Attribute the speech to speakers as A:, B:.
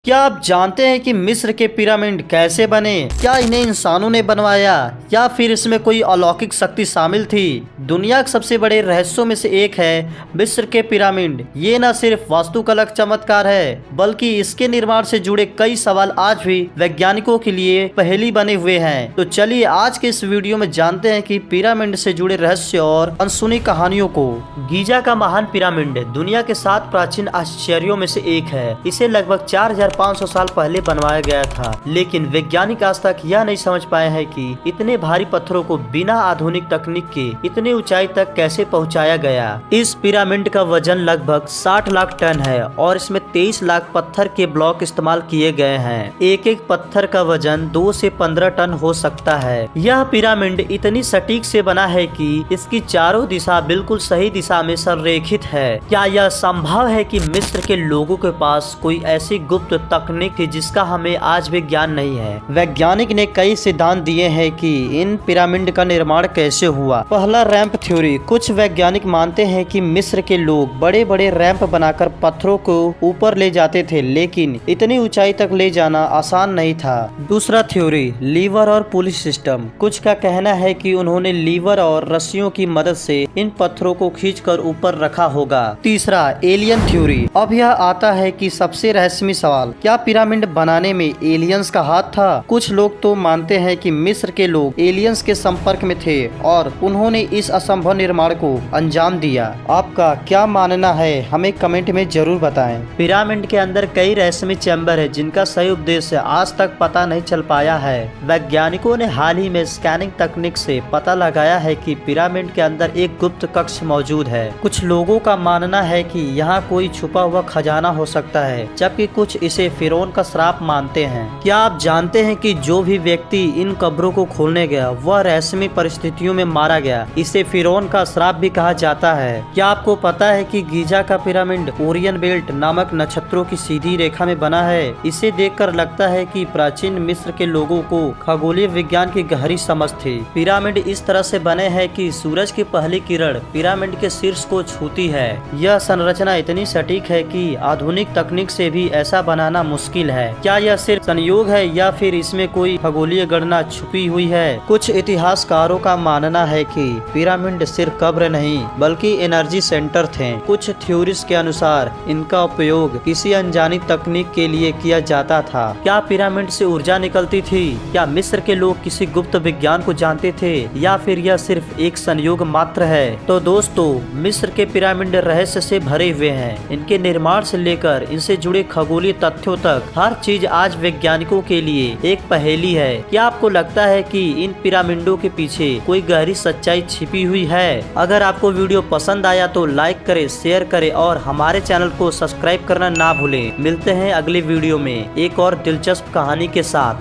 A: क्या आप जानते हैं कि मिस्र के पिरामिड कैसे बने? क्या इन्हें इंसानों ने बनवाया या फिर इसमें कोई अलौकिक शक्ति शामिल थी? दुनिया के सबसे बड़े रहस्यों में से एक है मिस्र के पिरामिड। ये न सिर्फ वास्तुकला का चमत्कार है बल्कि इसके निर्माण से जुड़े कई सवाल आज भी वैज्ञानिकों के लिए पहेली बने हुए हैं। तो चलिए आज के इस वीडियो में जानते हैं कि पिरामिड से जुड़े रहस्य और अनसुनी कहानियों को। गीजा का महान पिरामिड दुनिया के 7 प्राचीन आश्चर्यों में से एक है। इसे लगभग 4500 साल पहले बनवाया गया था, लेकिन वैज्ञानिक आज तक यह नहीं समझ पाए हैं कि इतने भारी पत्थरों को बिना आधुनिक तकनीक के इतने ऊंचाई तक कैसे पहुंचाया गया। इस पिरामिड का वजन लगभग 60 लाख टन है और इसमें 23 लाख पत्थर के ब्लॉक इस्तेमाल किए गए हैं। एक एक पत्थर का वजन 2 से 15 टन हो सकता है। यह पिरामिड इतनी सटीक से बना है कि इसकी चारों दिशा बिल्कुल सही दिशा में संरेखित है। क्या यह संभव है कि मिस्र के लोगों के पास कोई ऐसी गुप्त तकनीक थी जिसका हमें आज भी ज्ञान नहीं है? वैज्ञानिक ने कई सिद्धांत दिए हैं कि इन पिरामिड का निर्माण कैसे हुआ। पहला, रैंप थ्योरी। कुछ वैज्ञानिक मानते हैं कि मिस्र के लोग बड़े बड़े रैंप बनाकर पत्थरों को ऊपर ले जाते थे, लेकिन इतनी ऊंचाई तक ले जाना आसान नहीं था। दूसरा थ्योरी, लीवर और पुली सिस्टम। कुछ का कहना है कि उन्होंने लीवर और रस्सियों की मदद से इन पत्थरों को खींचकर ऊपर रखा होगा। तीसरा, एलियन थ्योरी। अब यह आता है कि सबसे रहस्यमय सवाल, क्या पिरामिड बनाने में एलियंस का हाथ था? कुछ लोग तो मानते हैं कि मिस्र के लोग एलियंस के संपर्क में थे और उन्होंने इस असंभव निर्माण को अंजाम दिया। आपका क्या मानना है? हमें कमेंट में जरूर बताएं। पिरामिड के अंदर कई रहस्यमय चैम्बर है जिनका सही उद्देश्य आज तक पता नहीं चल पाया है। वैज्ञानिकों ने हाल ही में स्कैनिंग तकनीक से पता लगाया है कि पिरामिड के अंदर एक गुप्त कक्ष मौजूद है। कुछ लोगों का मानना है कि यहाँ कोई छुपा हुआ खजाना हो सकता है, जबकि कुछ इसे फिरौन का श्राप मानते हैं। क्या आप जानते हैं कि जो भी व्यक्ति इन कब्रों को खोलने गया वह रहस्यमय परिस्थितियों में मारा गया? इसे फिरौन का श्राप भी कहा जाता है। क्या आपको पता है कि गीजा का पिरामिड ओरियन बेल्ट नामक नक्षत्रों की सीधी रेखा में बना है? इसे देखकर लगता है कि प्राचीन मिस्र के लोगों को खगोलीय विज्ञान की गहरी समझ थी। पिरामिड इस तरह से बने हैं कि सूरज की पहली किरण पिरामिड के शीर्ष को छूती है। यह संरचना इतनी सटीक है कि आधुनिक तकनीक से भी ऐसा बनाना मुश्किल है। क्या यह सिर्फ संयोग है या फिर इसमें कोई खगोलीय गणना छुपी हुई है? कुछ इतिहासकारों का मानना है कि पिरामिड सिर्फ कब्र नहीं बल्कि एनर्जी सेंटर थे। कुछ थ्योरीज के अनुसार इनका उपयोग किसी अनजानी तकनीक के लिए किया जाता था। क्या पिरामिड से ऊर्जा निकलती थी? क्या मिस्र के लोग किसी गुप्त विज्ञान को जानते थे या फिर यह सिर्फ एक संयोग मात्र है? तो दोस्तों, मिस्र के पिरामिड रहस्य से भरे हुए हैं। इनके निर्माण से लेकर इनसे जुड़े खगोलीय तथ्यों तक हर चीज आज वैज्ञानिकों के लिए एक पहेली है। क्या आपको लगता है कि इन पिरामिडों के पीछे कोई गहरी सच्चाई छिपी हुई है? अगर आपको वीडियो पसंद आया तो लाइक करें, शेयर करें और हमारे चैनल को सब्सक्राइब करना ना भूलें। मिलते हैं अगले वीडियो में एक और दिलचस्प कहानी के साथ।